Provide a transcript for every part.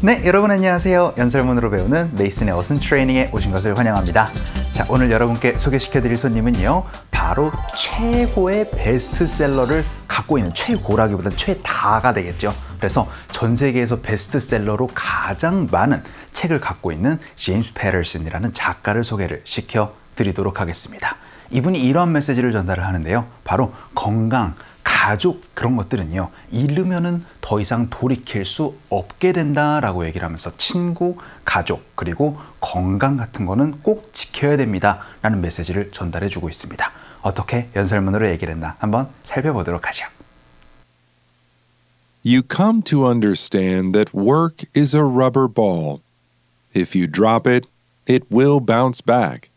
네, 여러분 안녕하세요. 연설문으로 배우는 메이슨의 어순 트레이닝에 오신 것을 환영합니다. 자, 오늘 여러분께 소개시켜드릴 손님은요, 바로 최고의 베스트셀러를 갖고 있는, 최고라기보다는 최다가 되겠죠. 그래서 전 세계에서 베스트셀러로 가장 많은 책을 갖고 있는 제임스 패터슨이라는 작가를 소개를 시켜드리도록 하겠습니다. 이분이 이런 메시지를 전달을 하는데요, 바로 건강, 가족, 그런 것들은요, 잃으면은 더 이상 돌이킬 수 없게 된다라고 얘기를 하면서 친구, 가족, 그리고 건강 같은 거는 꼭 지켜야 됩니다 라는 메시지를 전달해 주고 있습니다. 어떻게 연설문으로 얘기를 했나 한번 살펴보도록 하죠. You come to understand that work is a rubber ball. If you drop it, it will bounce back.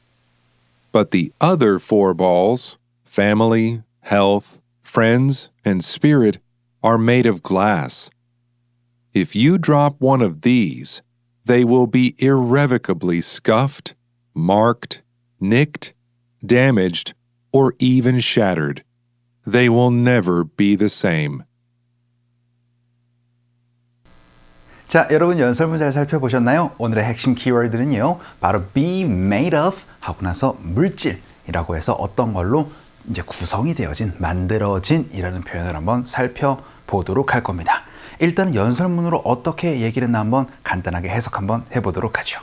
But the other four balls, family, health, friends, and spirit, are made of glass. If you drop one of these, they will be irrevocably scuffed, marked, nicked, damaged, or even shattered. They will never be the same. 자, 여러분 연설문 잘 살펴보셨나요? 오늘의 핵심 키워드는요, 바로 be made of 하고 나서 물질이라고 해서 어떤 걸로 이제 구성이 되어진, 만들어진 이라는 표현을 한번 살펴보도록 할 겁니다. 일단은 연설문으로 어떻게 얘기를 했나 한번 간단하게 해석 한번 해보도록 하죠.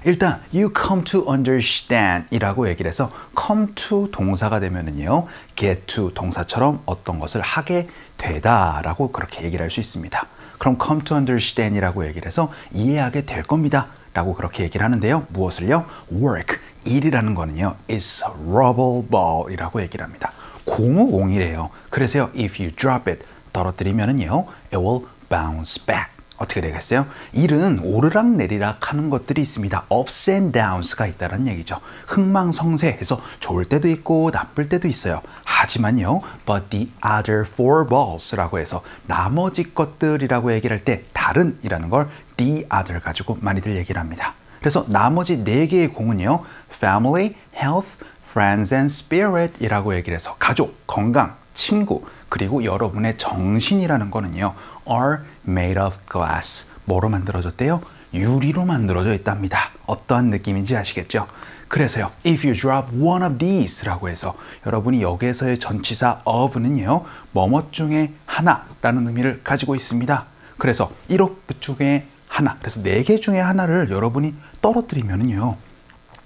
일단 you come to understand 이라고 얘기를 해서 come to 동사가 되면은요, get to 동사처럼 어떤 것을 하게 되다 라고 그렇게 얘기를 할 수 있습니다. 그럼 come to understand 이라고 얘기를 해서 이해하게 될 겁니다 라고 그렇게 얘기를 하는데요, 무엇을요? work, 일이라는 거는요, is a rubber ball 이라고 얘기를 합니다. 공이래요. 그래서요, if you drop it, 떨어뜨리면은요, it will bounce back. 어떻게 되겠어요? 일은 오르락 내리락 하는 것들이 있습니다. ups and downs가 있다는 얘기죠. 흥망성쇠해서 좋을 때도 있고 나쁠 때도 있어요. 하지만요, but the other four balls라고 해서 나머지 것들이라고 얘기를 할 때 다른이라는 걸 the other 가지고 많이들 얘기를 합니다. 그래서 나머지 4개의 공은요, family, health, friends and spirit 이라고 얘기를 해서 가족, 건강, 친구, 그리고 여러분의 정신이라는 거는요, are made of glass. 뭐로 만들어졌대요? 유리로 만들어져 있답니다. 어떠한 느낌인지 아시겠죠? 그래서요, if you drop one of these 라고 해서 여러분이 여기에서의 전치사 of는요, 뭐뭇 중에 하나라는 의미를 가지고 있습니다. 그래서 1억 중에 하나, 그래서 4개 중에 하나를 여러분이 떨어뜨리면은요,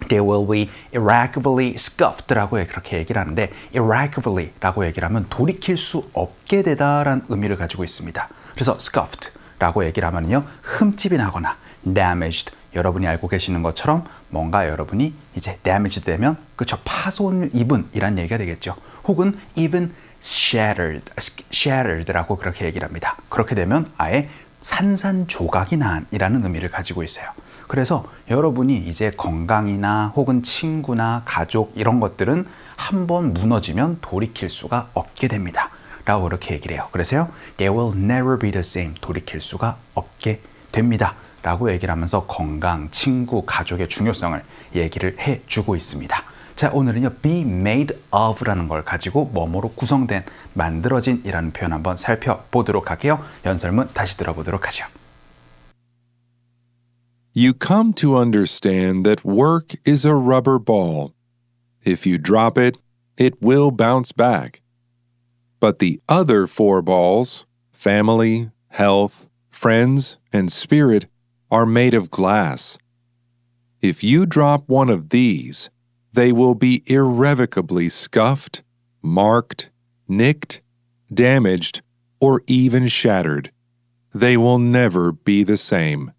they will be irrecoverably scuffed 라고 그렇게 얘기를 하는데, irrecoverably 라고 얘기를 하면 돌이킬 수 없게 되다라는 의미를 가지고 있습니다. 그래서 scuffed 라고 얘기를 하면요, 흠집이 나거나 damaged, 여러분이 알고 계시는 것처럼 뭔가 여러분이 이제 damaged 되면, 그쵸, 파손을 입은 이란 얘기가 되겠죠. 혹은 even shattered 라고 그렇게 얘기를 합니다. 그렇게 되면 아예 산산조각이 난 이라는 의미를 가지고 있어요. 그래서 여러분이 이제 건강이나 혹은 친구나 가족 이런 것들은 한번 무너지면 돌이킬 수가 없게 됩니다 라고 그렇게 얘기를 해요. 그래서요, they will never be the same, 돌이킬 수가 없게 됩니다 라고 얘기를 하면서 건강, 친구, 가족의 중요성을 얘기를 해주고 있습니다. 자, 오늘은요, be made of 라는 걸 가지고 뭐뭐로 구성된, 만들어진 이라는 표현 한번 살펴보도록 할게요. 연설문 다시 들어보도록 하죠. You come to understand that work is a rubber ball. If you drop it, it will bounce back. But the other four balls, family, health, friends, and spirit, are made of glass. If you drop one of these, they will be irrevocably scuffed, marked, nicked, damaged, or even shattered. They will never be the same.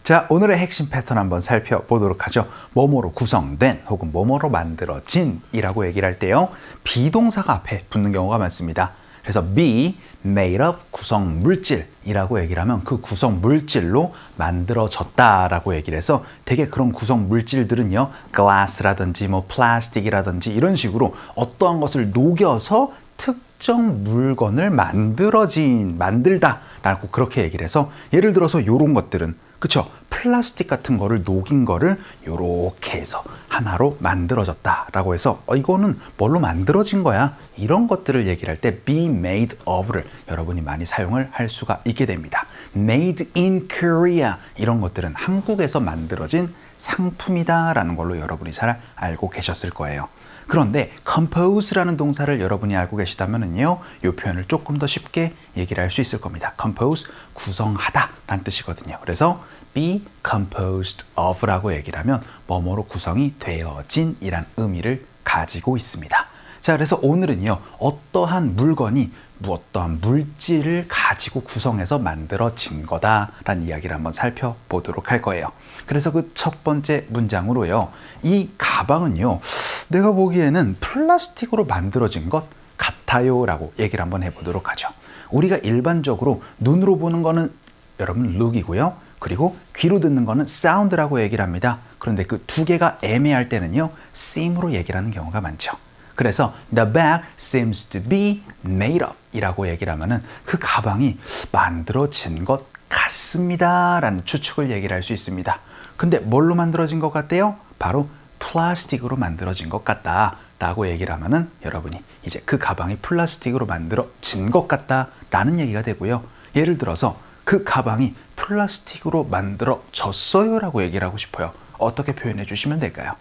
자, 오늘의 핵심 패턴 한번 살펴보도록 하죠. 뭐뭐로 구성된 혹은 뭐뭐로 만들어진 이라고 얘기를 할 때요, 비동사가 앞에 붙는 경우가 많습니다. 그래서 be made of 구성 물질이라고 얘기를 하면 그 구성 물질로 만들어졌다라고 얘기를 해서 되게 그런 구성 물질들은요, glass라든지 뭐 플라스틱이라든지 이런 식으로 어떠한 것을 녹여서 특정 물건을 만들다 라고 그렇게 얘기를 해서, 예를 들어서 이런 것들은, 그쵸, 플라스틱 같은 거를 녹인 거를 요렇게 해서 하나로 만들어졌다라고 해서 이거는 뭘로 만들어진 거야? 이런 것들을 얘기를 할 때 be made of를 여러분이 많이 사용을 할 수가 있게 됩니다. made in Korea 이런 것들은 한국에서 만들어진 상품이다라는 걸로 여러분이 잘 알고 계셨을 거예요. 그런데 compose라는 동사를 여러분이 알고 계시다면은요, 이 표현을 조금 더 쉽게 얘기를 할 수 있을 겁니다. compose, 구성하다 라는 뜻이거든요. 그래서 be composed of라고 얘기를 하면 뭐뭐로 구성이 되어진 이란 의미를 가지고 있습니다. 자, 그래서 오늘은요, 어떠한 물건이 어떠한 물질을 가지고 구성해서 만들어진 거다라는 이야기를 한번 살펴보도록 할 거예요. 그래서 그 첫 번째 문장으로요, 이 가방은요, 내가 보기에는 플라스틱으로 만들어진 것 같아요 라고 얘기를 한번 해보도록 하죠. 우리가 일반적으로 눈으로 보는 거는 여러분 look이고요, 그리고 귀로 듣는 거는 sound라고 얘기를 합니다. 그런데 그 두 개가 애매할 때는요, seem으로 얘기를 하는 경우가 많죠. 그래서 the bag seems to be made of 이라고 얘기를 하면은 그 가방이 만들어진 것 같습니다 라는 추측을 얘기를 할 수 있습니다. 근데 뭘로 만들어진 것 같대요? 바로 플라스틱으로 만들어진 것 같다 라고 얘기를 하면은 여러분이 이제 그 가방이 플라스틱으로 만들어진 것 같다 라는 얘기가 되고요. 예를 들어서 그 가방이 플라스틱으로 만들어졌어요 라고 얘기를 하고 싶어요. 어떻게 표현해 주시면 될까요?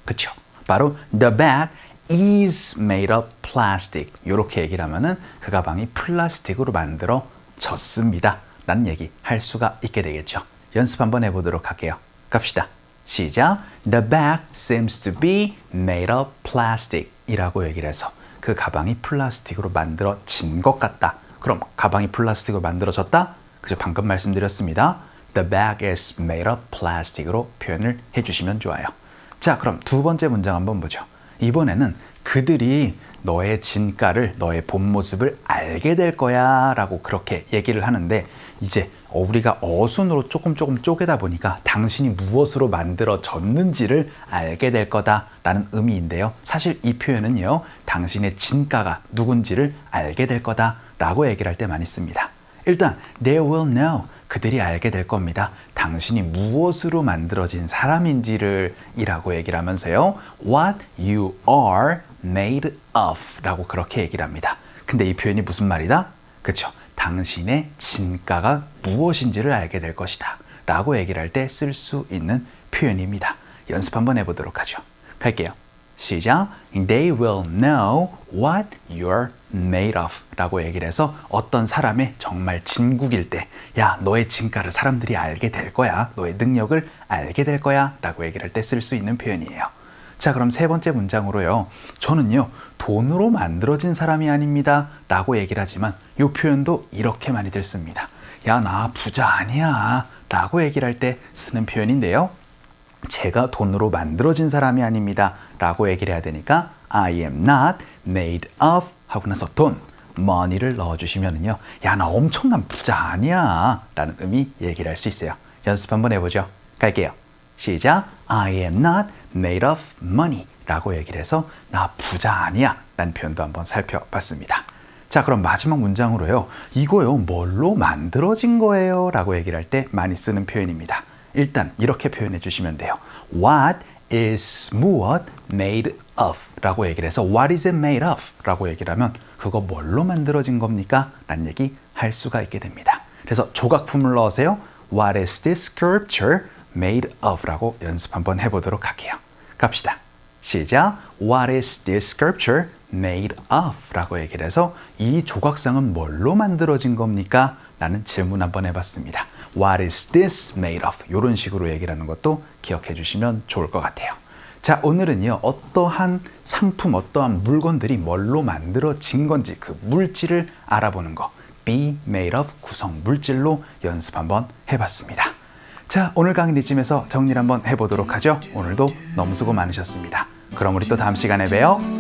그쵸? 바로 the bag is made of plastic 이렇게 얘기를 하면은 그 가방이 플라스틱으로 만들어졌습니다 라는 얘기 할 수가 있게 되겠죠. 연습 한번 해보도록 할게요. 갑시다. 시작. The bag seems to be made of plastic 이라고 얘기를 해서 그 가방이 플라스틱으로 만들어진 것 같다. 그럼 가방이 플라스틱으로 만들어졌다? 그죠? 방금 말씀드렸습니다. The bag is made of plastic으로 표현을 해주시면 좋아요. 자, 그럼 두 번째 문장 한번 보죠. 이번에는 그들이 너의 진가를, 너의 본 모습을 알게 될 거야 라고 그렇게 얘기를 하는데, 이제 우리가 어순으로 조금 쪼개다 보니까 당신이 무엇으로 만들어졌는지를 알게 될 거다 라는 의미인데요, 사실 이 표현은요, 당신의 진가가 누군지를 알게 될 거다 라고 얘기를 할 때 많이 씁니다. 일단 they will know, 그들이 알게 될 겁니다. 당신이 무엇으로 만들어진 사람인지를 이라고 얘기를 하면서요, what you are made of 라고 그렇게 얘기를 합니다. 근데 이 표현이 무슨 말이다? 그쵸? 당신의 진가가 무엇인지를 알게 될 것이다 라고 얘기를 할 때 쓸 수 있는 표현입니다. 연습 한번 해보도록 하죠. 갈게요. 시작. They will know what you're made of 라고 얘기를 해서 어떤 사람의 정말 진국일 때, 야, 너의 진가를 사람들이 알게 될 거야, 너의 능력을 알게 될 거야 라고 얘기를 할 때 쓸 수 있는 표현이에요. 자, 그럼 세 번째 문장으로요, 저는요, 돈으로 만들어진 사람이 아닙니다 라고 얘기를 하지만 이 표현도 이렇게 많이들 씁니다. 야, 나 부자 아니야 라고 얘기를 할 때 쓰는 표현인데요, 제가 돈으로 만들어진 사람이 아닙니다 라고 얘기를 해야 되니까 I am not made of 하고 나서 돈, money를 넣어주시면은요, 야, 나 엄청난 부자 아니야 라는 의미 얘기를 할 수 있어요. 연습 한번 해보죠. 갈게요. 시작. I am not made of money 라고 얘기를 해서 나 부자 아니야 라는 표현도 한번 살펴봤습니다. 자, 그럼 마지막 문장으로요, 이거요, 뭘로 만들어진 거예요 라고 얘기를 할 때 많이 쓰는 표현입니다. 일단 이렇게 표현해 주시면 돼요. What is 무엇 made of 라고 얘기를 해서 What is it made of 라고 얘기를 하면 그거 뭘로 만들어진 겁니까? 라는 얘기 할 수가 있게 됩니다. 그래서 조각품을 넣으세요. What is this sculpture made of 라고 연습 한번 해보도록 할게요. 갑시다. 시작. What is this sculpture made of 라고 얘기를 해서 이 조각상은 뭘로 만들어진 겁니까? 라는 질문 한번 해봤습니다. What is this made of? 이런 식으로 얘기를 하는 것도 기억해 주시면 좋을 것 같아요. 자, 오늘은요, 어떠한 상품, 어떠한 물건들이 뭘로 만들어진 건지 그 물질을 알아보는 거, be made of 구성 물질로 연습 한번 해봤습니다. 자, 오늘 강의 이쯤에서 정리를 한번 해보도록 하죠. 오늘도 너무 수고 많으셨습니다. 그럼 우리 또 다음 시간에 봬요.